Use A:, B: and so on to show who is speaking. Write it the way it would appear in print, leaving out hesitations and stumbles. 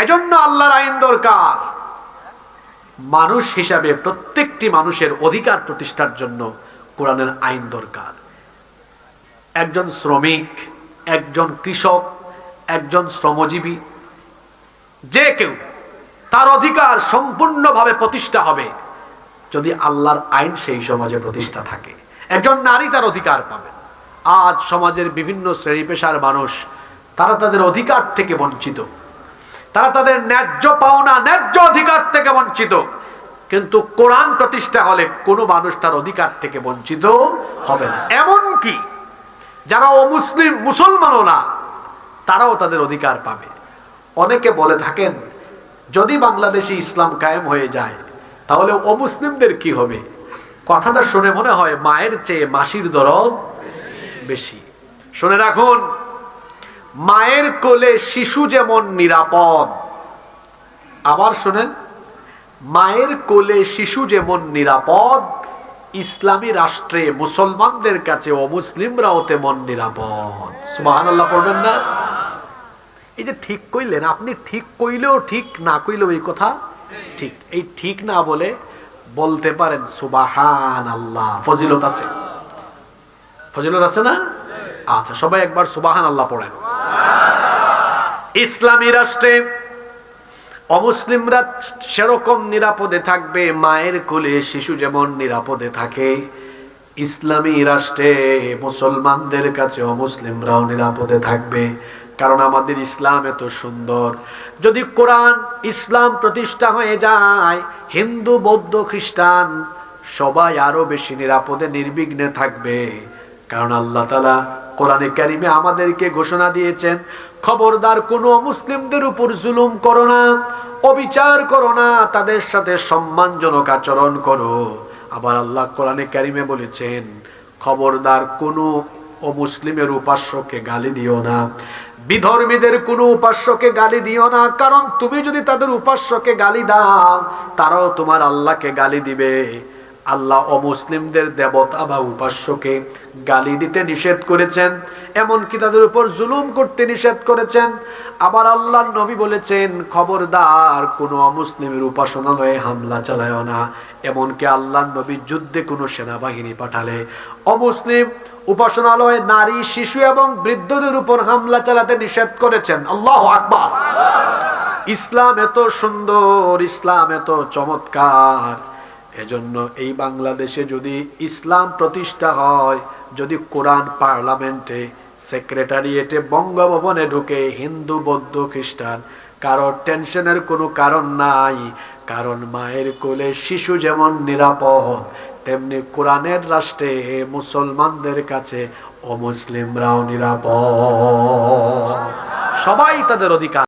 A: এজন্য আল্লাহর আইন দরকার। মানুষ হিসাবে প্রত্যেকটি মানুষের অধিকার প্রতিষ্ঠার জন্য কোরআনের আইন দরকার। একজন শ্রমিক, একজন কৃষক, একজন শ্রমজীবী, যে কেউ তার অধিকার সম্পূর্ণভাবে প্রতিষ্ঠা হবে যদি আল্লাহর আইন সেই সমাজে প্রতিষ্ঠা থাকে। একজন নারী তার অধিকার পাবে। আজ সমাজের বিভিন্ন শ্রেণী পেশার মানুষ তারা তাদের অধিকার থেকে বঞ্চিত, তারা তাদের ন্যায্য পাওনা, ন্যায্য অধিকার থেকে বঞ্চিত। কিন্তু কোরআন প্রতিষ্ঠা হলে কোনো মানুষ তার অধিকার থেকে বঞ্চিত হবে না। এমনকি যারা অমুসলিম, মুসলমানও না, তারাও তাদের অধিকার পাবে। অনেকে বলে থাকেন যদি বাংলাদেশে ইসলাম কায়েম হয়ে যায় তাহলে অমুসলিমদের কি হবে? কথাটা শুনে মনে হয় মায়ের চেয়ে মাসির দরদ বেশি। শুনে রাখুন, মায়ের কোলে শিশু যেমন নিরাপদ, আবার শুনেন, মায়ের কোলে শিশু যেমন নিরাপদ, ইসলামী রাষ্ট্রে মুসলমানদের কাছে অমুসলিমরাও তেমন নিরাপদ। সুবহানাল্লাহ পড়বেন না? এই যে ঠিক কইলেন, আপনি ঠিক কইলেও ঠিক, না কইলেও এই কথা ঠিক। এই ঠিক না বলে বলতে পারেন সুবহানাল্লাহ, ফজিলত আছে, ফজিলত আছে না? আচ্ছা, সবাই একবার সুবহানাল্লাহ পড়েন। ইসলামী রাষ্ট্রে অমুসলিমরা সেরকম নিরাপদে থাকবে, মায়ের কোলে শিশু যেমন নিরাপদে থাকে, ইসলামী রাষ্ট্রে মুসলমানদের কাছে অমুসলিমরাও নিরাপদে থাকবে। কারণ আমাদের ইসলাম এত সুন্দর। যদি কোরআন ইসলাম প্রতিষ্ঠা হয়ে যায়, হিন্দু, বৌদ্ধ, খ্রিস্টান সবাই আরো বেশি নিরাপদে নির্বিঘ্নে থাকবে। কারণ আল্লাহ তাআলা কোরআনে কারিমে আমাদেরকে ঘোষণা দিয়েছেন, খবরদার কোনো মুসলিমদের উপর জুলুম করো না, অবিচার করো না, তাদের সাথে সম্মানজনক আচরণ করো। আবার আল্লাহ কোরআনে কারিমে বলেছেন, খবরদার কোনো অমুসলিমের উপাস্যকে গালি দিও না, বিধর্মীদের কোনো উপাস্যকে গালি দিও না। কারণ তুমি যদি তাদের উপাস্যকে গালি দাও, তারাও তোমার আল্লাহকে গালি দিবে। আল্লাহ অমুসলিমদের দেবতা বা উপাস্যকে গালি দিতে নিষেধ করেছেন, এমনকি তাদের উপর জুলুম করতে নিষেধ করেছেন। আবার আল্লাহর নবী বলেছেন, খবরদার কোনো অমুসলিমের উপাসনালয়ে হামলা চালায়ও না। এমনকি আল্লাহর নবী যুদ্ধে কোনো সেনাবাহিনী পাঠালে অমুসলিম উপাসনালয়ে নারী, শিশু এবং বৃদ্ধদের উপর হামলা চালাতে নিষেধ করেছেন। আল্লাহু আকবার। ইসলাম এত সুন্দর, ইসলাম এত চমৎকার। এজন্য এই বাংলাদেশে যদি ইসলাম প্রতিষ্ঠা হয়, যদি কোরআন পার্লামেন্টে, সেক্রেটারিয়েটে, বঙ্গভবনে ঢুকে, হিন্দু, বৌদ্ধ, খ্রিস্টান কারোর টেনশনের কোনো কারণ নাই। কারণ মায়ের কোলে শিশু যেমন নিরাপদ, তেমনি কোরআনের রাষ্ট্রে মুসলমানদের কাছে অমুসলিমরাও নিরাপদ। সবাই তাদের অধিকার